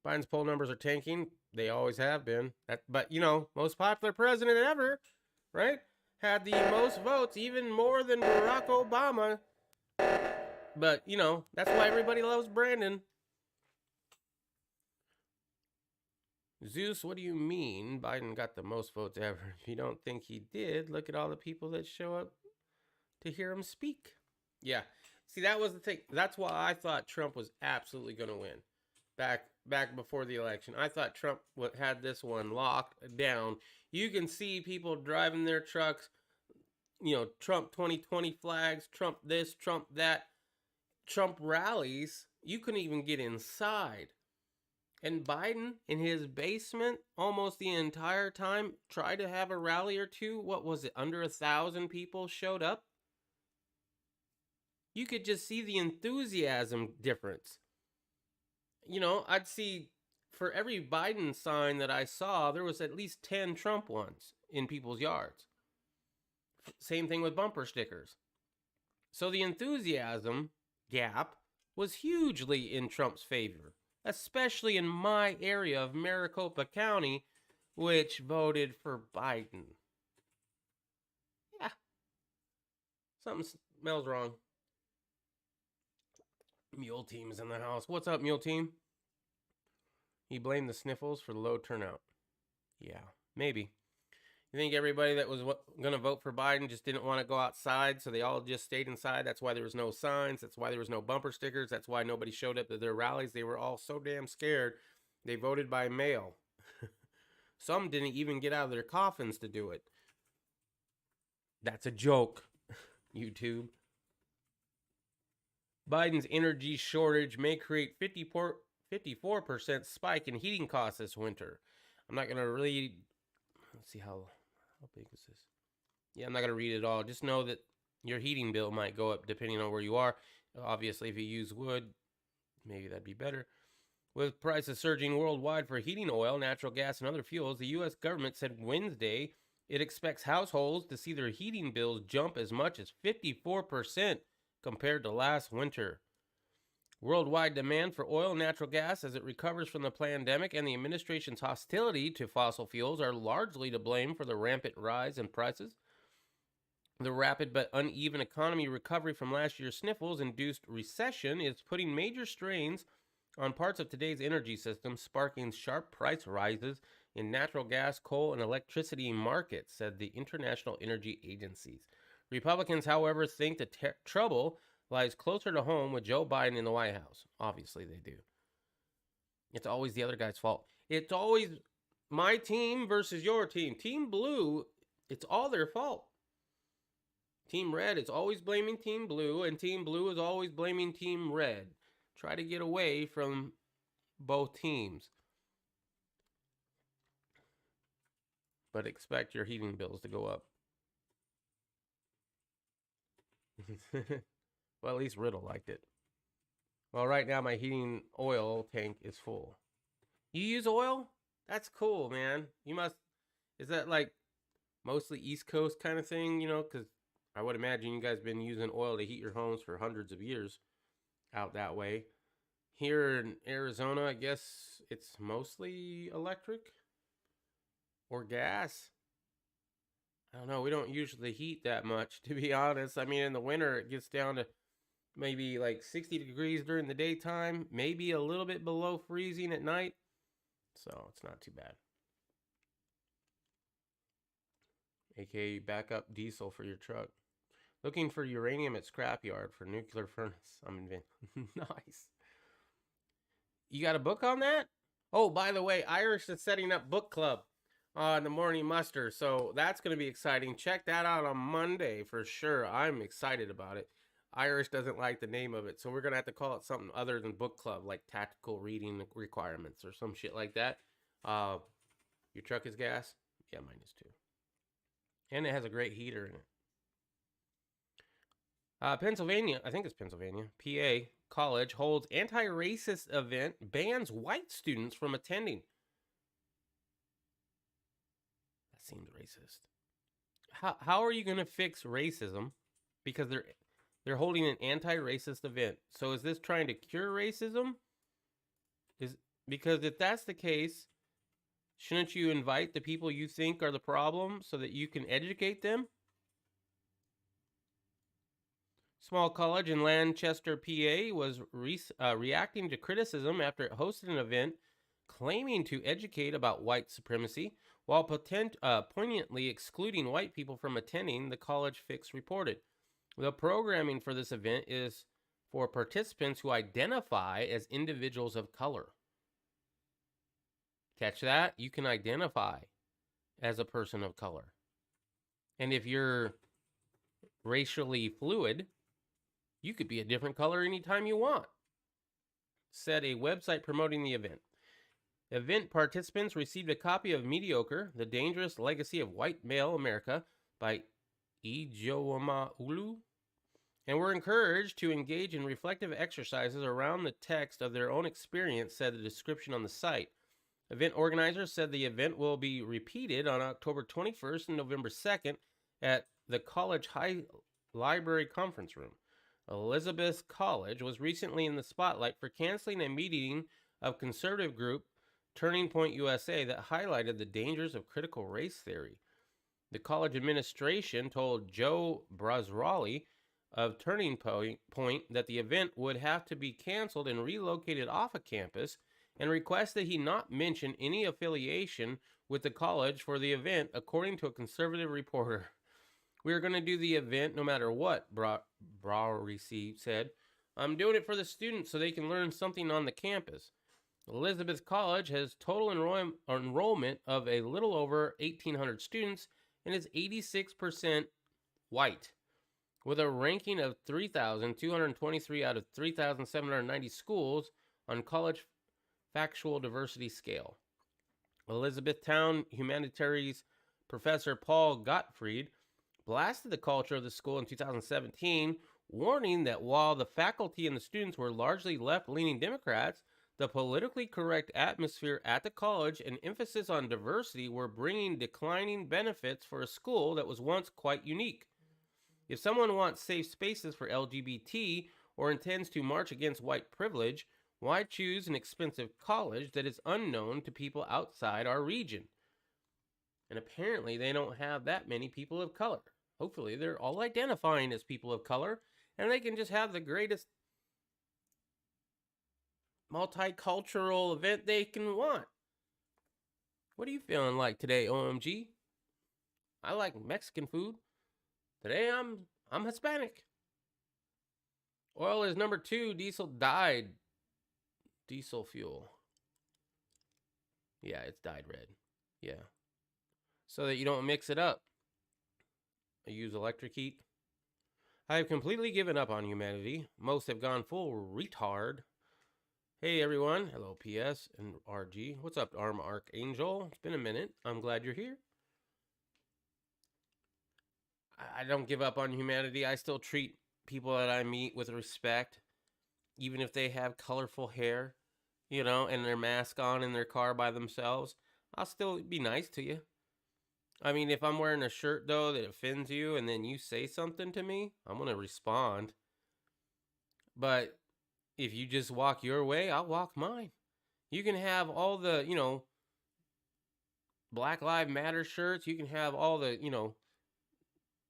Biden's poll numbers are tanking. They always have been. But, most popular president ever, right? Had the most votes, even more than Barack Obama. But, that's why everybody loves Brandon. Zeus, what do you mean Biden got the most votes ever? If you don't think he did, look at all the people that show up to hear him speak. Yeah. See, that was the thing. That's why I thought Trump was absolutely going to win back before the election. I thought Trump had this one locked down. You can see people driving their trucks, Trump 2020 flags, Trump this, Trump that, Trump rallies. You couldn't even get inside. And Biden, in his basement, almost the entire time, tried to have a rally or two. What was it? Under 1,000 people showed up. You could just see the enthusiasm difference. I'd see for every Biden sign that I saw, there was at least 10 Trump ones in people's yards. Same thing with bumper stickers. So the enthusiasm gap was hugely in Trump's favor, especially in my area of Maricopa County, which voted for Biden. Yeah. Something smells wrong. Mule Team's in the house. What's up, Mule Team? He blamed the sniffles for the low turnout. Yeah, maybe. You think everybody that was going to vote for Biden just didn't want to go outside, so they all just stayed inside? That's why there was no signs. That's why there was no bumper stickers. That's why nobody showed up to their rallies. They were all so damn scared, they voted by mail. Some didn't even get out of their coffins to do it. That's a joke, YouTube. Biden's energy shortage may create 54% spike in heating costs this winter. I'm not going to read. Let's see how big is this? Yeah, I'm not going to read it all. Just know that your heating bill might go up depending on where you are. Obviously, if you use wood, maybe that'd be better. With prices surging worldwide for heating oil, natural gas, and other fuels, the U.S. government said Wednesday it expects households to see their heating bills jump as much as 54% compared to last winter. Worldwide demand for oil and natural gas as it recovers from the pandemic and the administration's hostility to fossil fuels are largely to blame for the rampant rise in prices. The rapid but uneven economy recovery from last year's sniffles-induced recession is putting major strains on parts of today's energy system, sparking sharp price rises in natural gas, coal, and electricity markets, said the International Energy Agencies. Republicans, however, think the trouble lies closer to home with Joe Biden in the White House. Obviously, they do. It's always the other guy's fault. It's always my team versus your team. Team Blue, it's all their fault. Team Red is always blaming Team Blue, and Team Blue is always blaming Team Red. Try to get away from both teams. But expect your heating bills to go up. Well, at least Riddle liked it. Well, right now my heating oil tank is full. You use oil? That's cool, man. You must... Is that like mostly East Coast kind of thing, Because I would imagine you guys been using oil to heat your homes for hundreds of years out that way. Here in Arizona, I guess it's mostly electric or gas. I don't know. We don't usually heat that much, to be honest. I mean, in the winter, it gets down to maybe like 60 degrees during the daytime, maybe a little bit below freezing at night. So it's not too bad. AKA backup diesel for your truck. Looking for uranium at scrapyard for nuclear furnace. I'm inventing. Nice. You got a book on that? Oh, by the way, Irish is setting up book club on the Morning Muster. So that's going to be exciting. Check that out on Monday for sure. I'm excited about it. Irish doesn't like the name of it. So we're going to have to call it something other than book club, like tactical reading requirements or some shit like that. Your truck is gas? Yeah, mine is too. And it has a great heater in it. Pennsylvania, I think it's Pennsylvania, PA College holds anti-racist event, bans white students from attending. That seems racist. How are you going to fix racism? Because they're holding an anti-racist event. So is this trying to cure racism? Because if that's the case, shouldn't you invite the people you think are the problem so that you can educate them? Small college in Lancaster, PA was reacting to criticism after it hosted an event claiming to educate about white supremacy while poignantly excluding white people from attending, the College Fix reported. The programming for this event is for participants who identify as individuals of color. Catch that? You can identify as a person of color. And if you're racially fluid, you could be a different color anytime you want, said a website promoting the event. Event participants received a copy of Mediocre, The Dangerous Legacy of White Male America by Ijeoma Olu, and were encouraged to engage in reflective exercises around the text of their own experience, said the description on the site. Event organizers said the event will be repeated on October 21st and November 2nd at the College High Library Conference Room. Elizabeth College was recently in the spotlight for canceling a meeting of conservative group Turning Point USA that highlighted the dangers of critical race theory. The college administration told Joe Brasrali of Turning Point that the event would have to be canceled and relocated off of campus, and requested he not mention any affiliation with the college for the event, according to a conservative reporter. We are going to do the event no matter what, Brasrali said. I'm doing it for the students so they can learn something on the campus. Elizabeth College has total enrollment of a little over 1,800 students and is 86% white, with a ranking of 3,223 out of 3,790 schools on College Factual Diversity Scale. Elizabethtown Humanities professor Paul Gottfried blasted the culture of the school in 2017, warning that while the faculty and the students were largely left-leaning Democrats, the politically correct atmosphere at the college and emphasis on diversity were bringing declining benefits for a school that was once quite unique. If someone wants safe spaces for LGBT or intends to march against white privilege, why choose an expensive college that is unknown to people outside our region? And apparently they don't have that many people of color. Hopefully they're all identifying as people of color, and they can just have the greatest multicultural event they can want. What are you feeling like today, OMG? I like Mexican food. Today I'm Hispanic. Oil is number 2. Diesel died. Diesel fuel. Yeah, it's dyed red. Yeah. So that you don't mix it up. I use electric heat. I have completely given up on humanity. Most have gone full retard. Hey everyone. Hello PS and RG. What's up, Arm Archangel? It's been a minute. I'm glad you're here. I don't give up on humanity. I still treat people that I meet with respect, even if they have colorful hair, you know, and their mask on in their car by themselves. I'll still be nice to you. I mean, if I'm wearing a shirt, though, that offends you and then you say something to me, I'm going to respond. But if you just walk your way, I'll walk mine. You can have all the, you know, Black Lives Matter shirts. You can have all the, you know,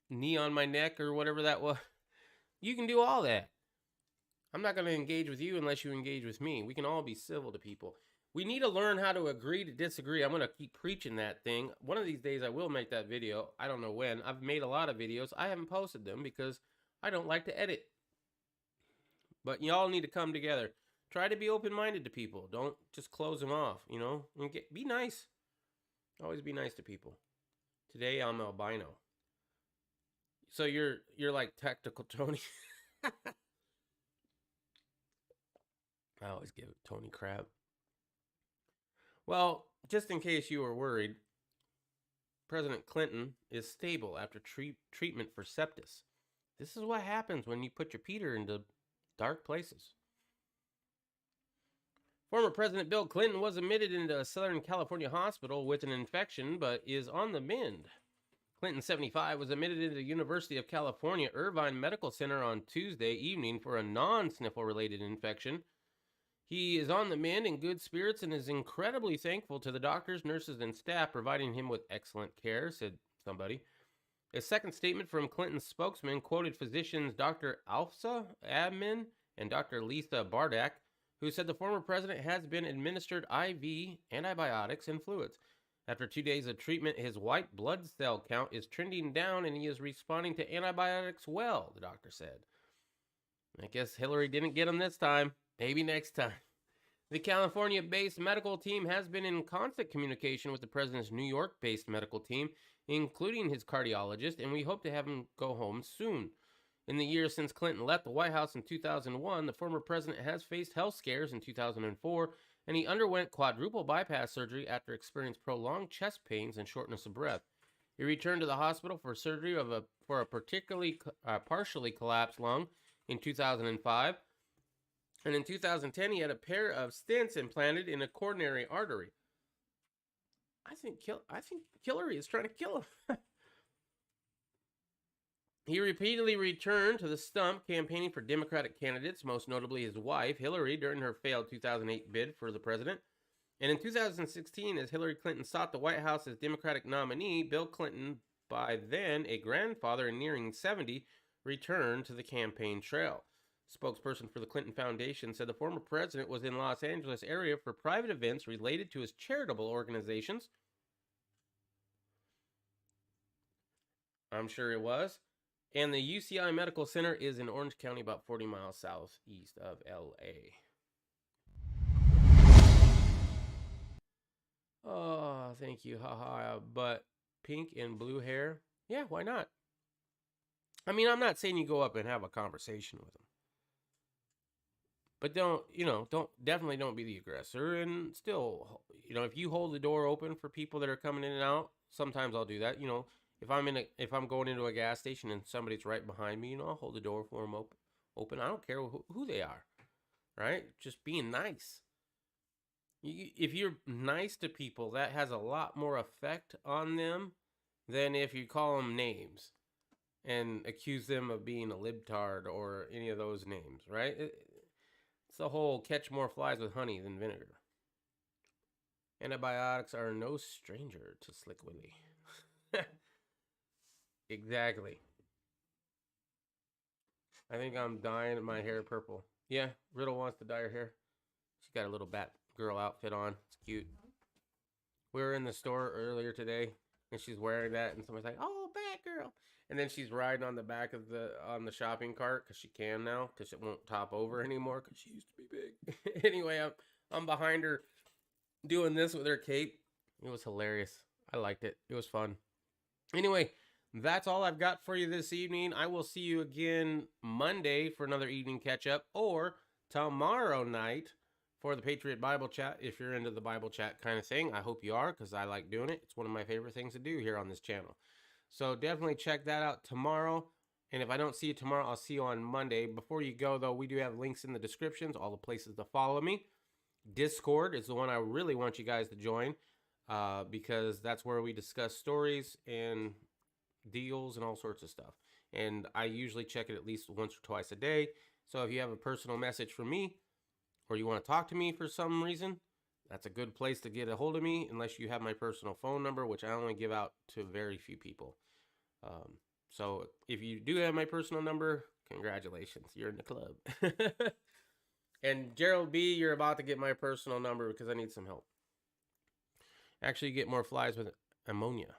knee on my neck or whatever that was. You can do all that. I'm not going to engage with you unless you engage with me. We can all be civil to people. We need to learn how to agree to disagree. I'm going to keep preaching that thing. One of these days I will make that video. I don't know when. I've made a lot of videos. I haven't posted them because I don't like to edit. But y'all need to come together. Try to be open-minded to people. Don't just close them off, you know? And be nice. Always be nice to people. Today I'm albino. So you're like Tactical Tony. I always give Tony crap. Well, just in case you were worried, President Clinton is stable after treatment for sepsis. This is what happens when you put your Peter into dark places. Former President Bill Clinton was admitted into a Southern California hospital with an infection, but is on the mend. Clinton, 75, was admitted into the University of California Irvine Medical Center on Tuesday evening for a non-sniffle-related infection. He is on the mend in good spirits and is incredibly thankful to the doctors, nurses, and staff providing him with excellent care, said somebody. A second statement from Clinton's spokesman quoted physicians Dr. Alfsa Admin and Dr. Lisa Bardak, who said the former president has been administered IV antibiotics and fluids. After 2 days of treatment, his white blood cell count is trending down and he is responding to antibiotics well, the doctor said. I guess Hillary didn't get him this time. Maybe next time. The California-based medical team has been in constant communication with the president's New York-based medical team, including his cardiologist, and we hope to have him go home soon. In the years since Clinton left the White House in 2001, the former president has faced health scares in 2004, and he underwent quadruple bypass surgery after experiencing prolonged chest pains and shortness of breath. He returned to the hospital for surgery for a partially collapsed lung in 2005. And in 2010, he had a pair of stents implanted in a coronary artery. I think Hillary is trying to kill him. He repeatedly returned to the stump, campaigning for Democratic candidates, most notably his wife, Hillary, during her failed 2008 bid for the president. And in 2016, as Hillary Clinton sought the White House as Democratic nominee, Bill Clinton, by then a grandfather and nearing 70, returned to the campaign trail. Spokesperson for the Clinton Foundation said the former president was in Los Angeles area for private events related to his charitable organizations. I'm sure it was. And the UCI Medical Center is in Orange County, about 40 miles southeast of LA. Oh, thank you. Haha. But pink and blue hair? Yeah, why not? I mean, I'm not saying you go up and have a conversation with them. But definitely don't be the aggressor. And still, if you hold the door open for people that are coming in and out, sometimes I'll do that. If I'm going into a gas station and somebody's right behind me, I'll hold the door for them open. I don't care who they are, right? Just being nice. If you're nice to people, that has a lot more effect on them than if you call them names and accuse them of being a libtard or any of those names, right? It's the whole catch more flies with honey than vinegar. Antibiotics are no stranger to Slick Willie. Exactly. I think I'm dyeing my hair purple. Yeah, Riddle wants to dye her hair. She's got a little Batgirl outfit on. It's cute. We were in the store earlier today, and she's wearing that, and somebody's like, "Oh, Batgirl!" And then she's riding on the back of the shopping cart because she can now, because it won't top over anymore because she used to be big. Anyway, I'm behind her doing this with her cape. It was hilarious. I liked it. It was fun. Anyway, that's all I've got for you this evening. I will see you again Monday for another evening catch-up, or tomorrow night for the Patriot Bible Chat, if you're into the Bible Chat kind of thing. I hope you are, because I like doing it. It's one of my favorite things to do here on this channel. So definitely check that out tomorrow. And if I don't see you tomorrow, I'll see you on Monday. Before you go, though, we do have links in the descriptions, all the places to follow me. Discord is the one I really want you guys to join, because that's where we discuss stories and deals and all sorts of stuff. And I usually check it at least once or twice a day. So if you have a personal message from me, or you want to talk to me for some reason, that's a good place to get a hold of me, unless you have my personal phone number, which I only give out to very few people. So if you do have my personal number, Congratulations. You're in the club. And Gerald B, you're about to get my personal number because I need some help. Actually, you get more flies with ammonia.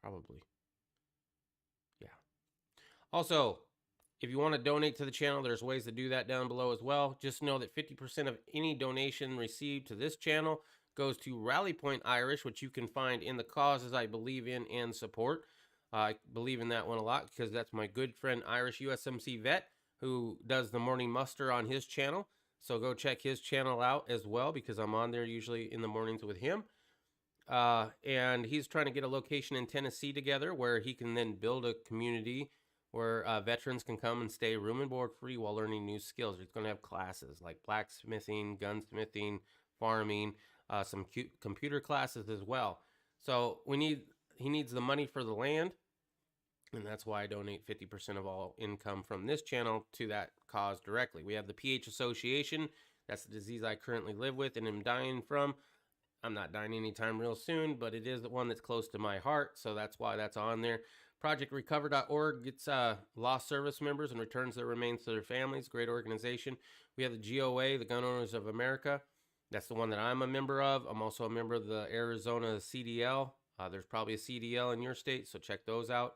Probably. Yeah. Also, if you want to donate to the channel, there's ways to do that down below as well. Just know that 50% of any donation received to this channel goes to Rally Point Irish, which you can find in the causes I believe in and support. I believe in that one a lot because that's my good friend Irish USMC vet who does the morning muster on his channel. So go check his channel out as well because I'm on there usually in the mornings with him. And he's trying to get a location in Tennessee together where he can then build a community where veterans can come and stay room and board free while learning new skills. He's going to have classes like blacksmithing, gunsmithing, farming, some computer classes as well. So he needs the money for the land, and that's why I donate 50% of all income from this channel to that cause directly. We have the PH Association. That's the disease I currently live with and am dying from. I'm not dying anytime real soon, but it is the one that's close to my heart, so that's why that's on there. ProjectRecover.org gets lost service members and returns their remains to their families. Great organization. We have the GOA, the Gun Owners of America. That's the one that I'm a member of. I'm also a member of the Arizona CDL. There's probably a CDL in your state, so check those out.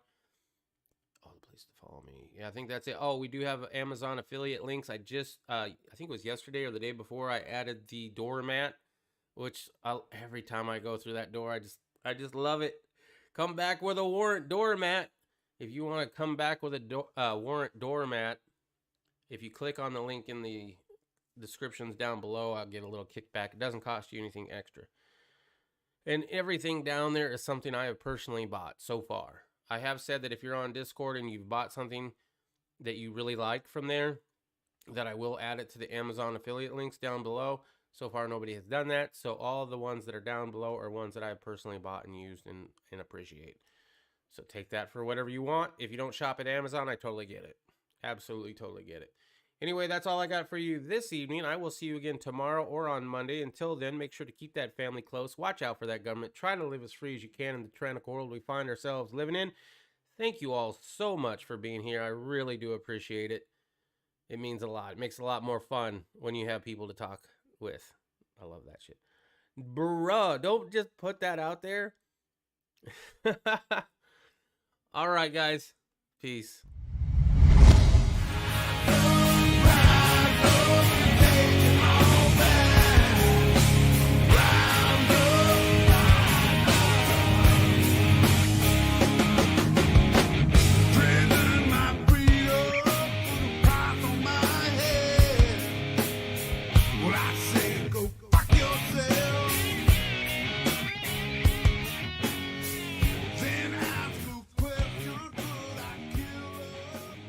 Oh, the place to follow me. Yeah, I think that's it. Oh, we do have Amazon affiliate links. I just, I think it was yesterday or the day before, I added the doormat, which every time I go through that door, I just love it. Come back with a warrant doormat. If you want to come back with a warrant doormat, if you click on the link in the descriptions down below, I'll get a little kickback. It doesn't cost you anything extra. And everything down there is something I have personally bought so far. I have said that if you're on Discord and you've bought something that you really like from there, that I will add it to the Amazon affiliate links down below. So far, nobody has done that. So all of the ones that are down below are ones that I've personally bought and used and appreciate. So take that for whatever you want. If you don't shop at Amazon, I totally get it. Absolutely, totally get it. Anyway, that's all I got for you this evening. I will see you again tomorrow or on Monday. Until then, make sure to keep that family close. Watch out for that government. Try to live as free as you can in the tyrannical world we find ourselves living in. Thank you all so much for being here. I really do appreciate it. It means a lot. It makes it a lot more fun when you have people to talk with. I love that shit. Bruh, don't just put that out there. All right, guys. Peace.